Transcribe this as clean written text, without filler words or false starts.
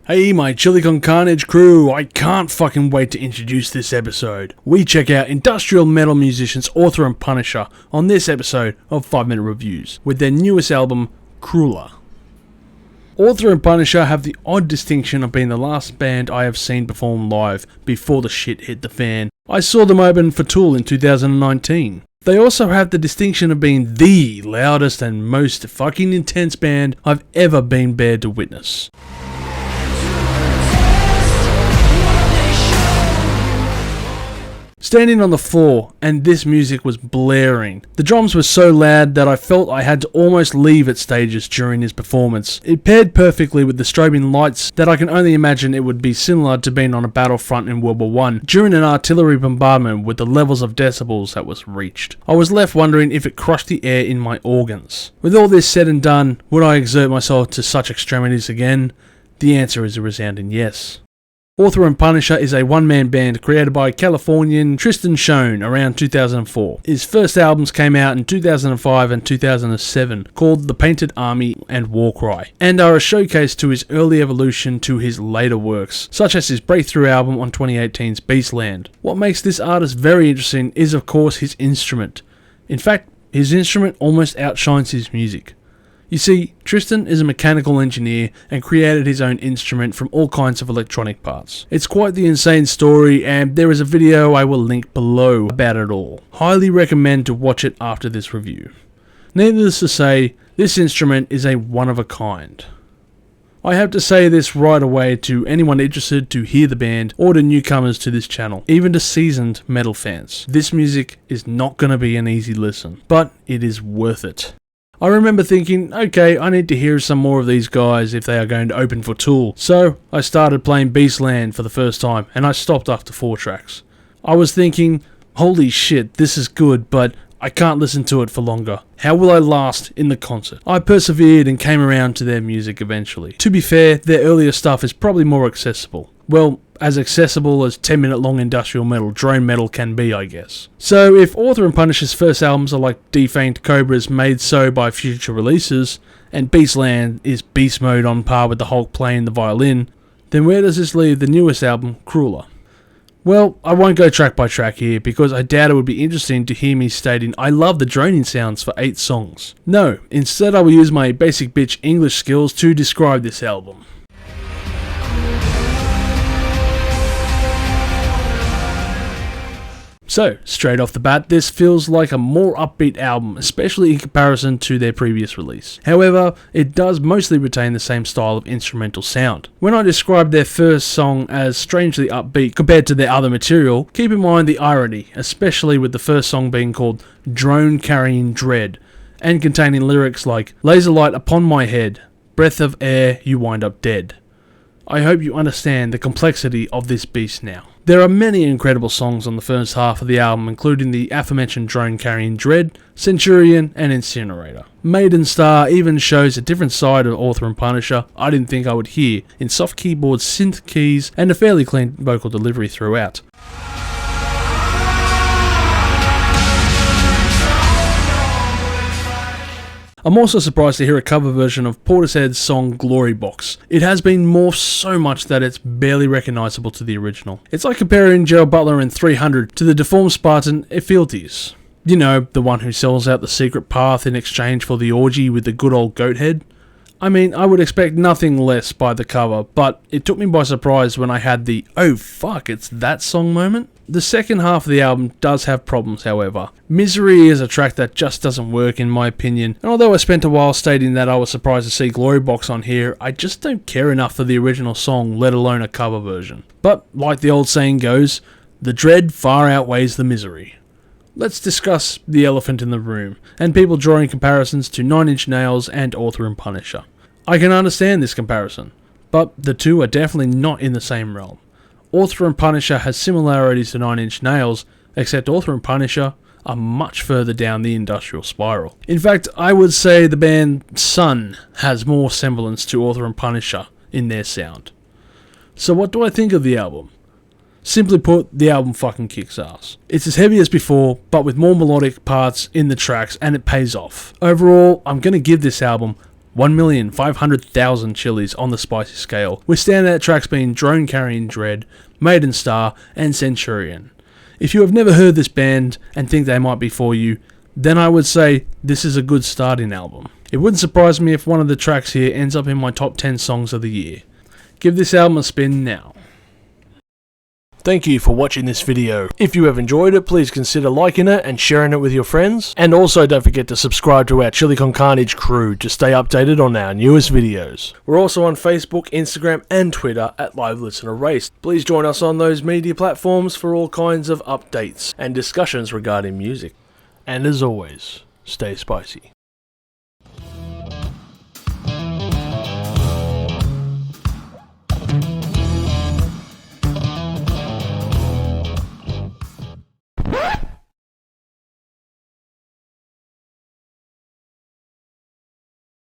Hey my Chilli con Carnage crew, I can't fucking wait to introduce this episode. We check out industrial metal musicians Author and Punisher on this episode of 5 Minute Reviews with their newest album, Kruller. Author and Punisher have the odd distinction of being the last band I have seen perform live before the shit hit the fan. I saw them open for Tool in 2019. They also have the distinction of being the loudest and most fucking intense band I've ever been bared to witness. Standing on the floor, and this music was blaring. The drums were so loud that I felt I had to almost leave at stages during his performance. It paired perfectly with the strobing lights that I can only imagine it would be similar to being on a battlefront in World War I during an artillery bombardment with the levels of decibels that was reached. I was left wondering if it crushed the air in my organs. With all this said and done, would I exert myself to such extremities again? The answer is a resounding yes. Author and Punisher is a one-man band created by Californian Tristan Schoen around 2004. His first albums came out in 2005 and 2007, called The Painted Army and Warcry, and are a showcase to his early evolution to his later works, such as his breakthrough album on 2018's Beastland. What makes this artist very interesting is of course his instrument. In fact, his instrument almost outshines his music. You see, Tristan is a mechanical engineer and created his own instrument from all kinds of electronic parts. It's quite the insane story, and there is a video I will link below about it all. Highly recommend to watch it after this review. Needless to say, this instrument is a one of a kind. I have to say this right away to anyone interested to hear the band or to newcomers to this channel, even to seasoned metal fans. This music is not going to be an easy listen, but it is worth it. I remember thinking, okay, I need to hear some more of these guys if they are going to open for Tool. So I started playing Beastland for the first time, and I stopped after 4 tracks. I was thinking, holy shit, this is good, but I can't listen to it for longer. How will I last in the concert? I persevered and came around to their music eventually. To be fair, their earlier stuff is probably more accessible. Well, as accessible as 10-minute long industrial metal, drone metal can be, I guess. So if Author and Punisher's first albums are like defanged cobras made so by future releases, and Beastland is beast mode on par with the Hulk playing the violin, then where does this leave the newest album, Kruller? Well, I won't go track by track here, because I doubt it would be interesting to hear me stating I love the droning sounds for 8 songs. No, instead I will use my basic bitch English skills to describe this album. So, straight off the bat, this feels like a more upbeat album, especially in comparison to their previous release. However, it does mostly retain the same style of instrumental sound. When I describe their first song as strangely upbeat compared to their other material, keep in mind the irony, especially with the first song being called Drone Carrying Dread, and containing lyrics like, "Laser light upon my head, breath of air, you wind up dead." I hope you understand the complexity of this beast now. There are many incredible songs on the first half of the album, including the aforementioned Drone Carrying Dread, Centurion, and Incinerator. Maiden Star even shows a different side of Author and Punisher I didn't think I would hear in soft keyboard synth keys and a fairly clean vocal delivery throughout. I'm also surprised to hear a cover version of Portishead's song Glory Box. It has been morphed so much that it's barely recognisable to the original. It's like comparing Gerald Butler in 300 to the deformed Spartan Ephialtes. You know, the one who sells out the secret path in exchange for the orgy with the good old goat head. I mean, I would expect nothing less by the cover, but it took me by surprise when I had the "oh fuck, it's that song" moment. The second half of the album does have problems, however. Misery is a track that just doesn't work in my opinion, and although I spent a while stating that I was surprised to see Glory Box on here, I just don't care enough for the original song, let alone a cover version. But, like the old saying goes, the dread far outweighs the misery. Let's discuss the elephant in the room, and people drawing comparisons to 9 Inch Nails and Author and Punisher. I can understand this comparison, but the two are definitely not in the same realm. Author and Punisher has similarities to 9 Inch Nails, except Author and Punisher are much further down the industrial spiral. In fact, I would say the band Sun has more semblance to Author and Punisher in their sound. So what do I think of the album? Simply put, the album fucking kicks ass. It's as heavy as before, but with more melodic parts in the tracks, and it pays off. Overall, I'm going to give this album 1,500,000 chilies on the spicy scale, with standout tracks being Drone Carrying Dread, Maiden Star, and Centurion. If you have never heard this band and think they might be for you, then I would say this is a good starting album. It wouldn't surprise me if one of the tracks here ends up in my top 10 songs of the year. Give this album a spin now. Thank you for watching this video. If you have enjoyed it, please consider liking it and sharing it with your friends. And also don't forget to subscribe to our Chilli Con Carnage crew to stay updated on our newest videos. We're also on Facebook, Instagram and Twitter at Live Listen Erase. Please join us on those media platforms for all kinds of updates and discussions regarding music. And as always, stay spicy.